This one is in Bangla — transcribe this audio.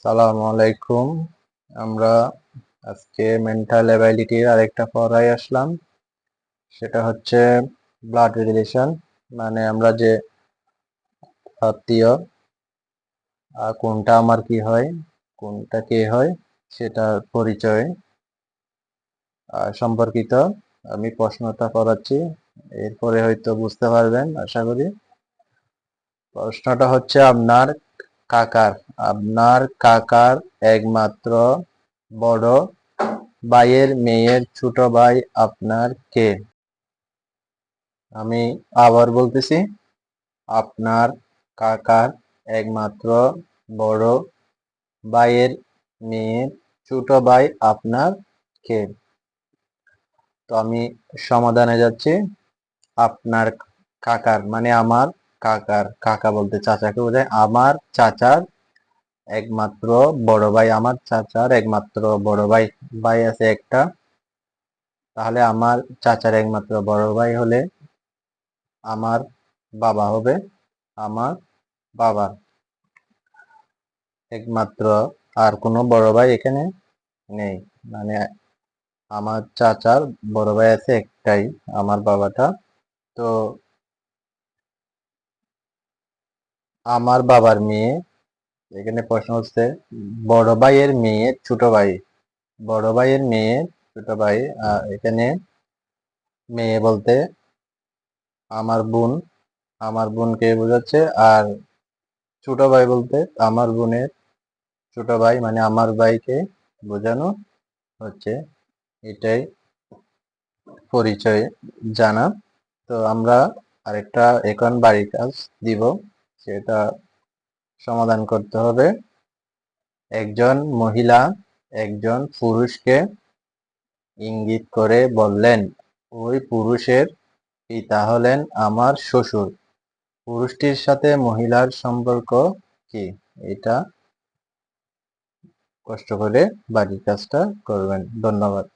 সালামু আলাইকুম। আমরা আজকে মেন্টাল অ্যাবিলিটির আরেকটা পড়ায় আসলাম। সেটা হচ্ছে ব্লাড রিলেশন, মানে আমরা যে আত্মীয়, কোনটা আমার কি হয়, কোনটা কে হয়, সেটার পরিচয় সম্পর্কিত আমি প্রশ্নটা করাচ্ছি। এরপরে হয়তো বুঝতে পারবেন আশা করি। প্রশ্নটা হচ্ছে আপনার কাকার একমাত্র বড় ভাইয়ের মেয়ের ছোট ভাই আপনার কে? আমি আবার বলতেছি, আপনার কাকার একমাত্র বড় ভাইয়ের মেয়ের ছোট ভাই আপনার কে? তো আমি সমাধানে যাচ্ছি। আপনার কাকার মানে আমার কাকা বলতে চাচাকে বোঝায়। আমার চাচার একমাত্র বড় ভাই, আমার চাচার একমাত্র বড় ভাই, ভাই আছে একটা। তাহলে আমার চাচার একমাত্র বড় ভাই হলে আমার বাবা হবে। আমার বাবার একমাত্র আর কোনো বড় ভাই এখানে নেই, মানে আমার চাচার বড় ভাই আছে একটাই, আমার বাবাটা। তো আমার বাবার মেয়ে, এখানে প্রশ্ন হচ্ছে বড় ভাইয়ের মেয়ে ছোট ভাই, বড় ভাইয়ের মেয়ে ছোট ভাই। এখানে মেয়ে বলতে আমার বোন, আমার বোনকে বোঝাচ্ছে। আর ছোট ভাই বলতে আমার বোনের ছোট ভাই, মানে আমার ভাইকে বোঝানো হচ্ছে। এটাই পরিচয় জানা। তো আমরা আরেকটা এখন বাড়ির কাজ দিব, সেটা সমাধান করতে হবে। একজন মহিলা একজন পুরুষকে ইঙ্গিত করে বললেন, ওই পুরুষের পিতা হলেন আমার শ্বশুর। পুরুষটির সাথে মহিলার সম্পর্ক কি? এটা কষ্ট করে বাড়ির কাজটা করবেন। ধন্যবাদ।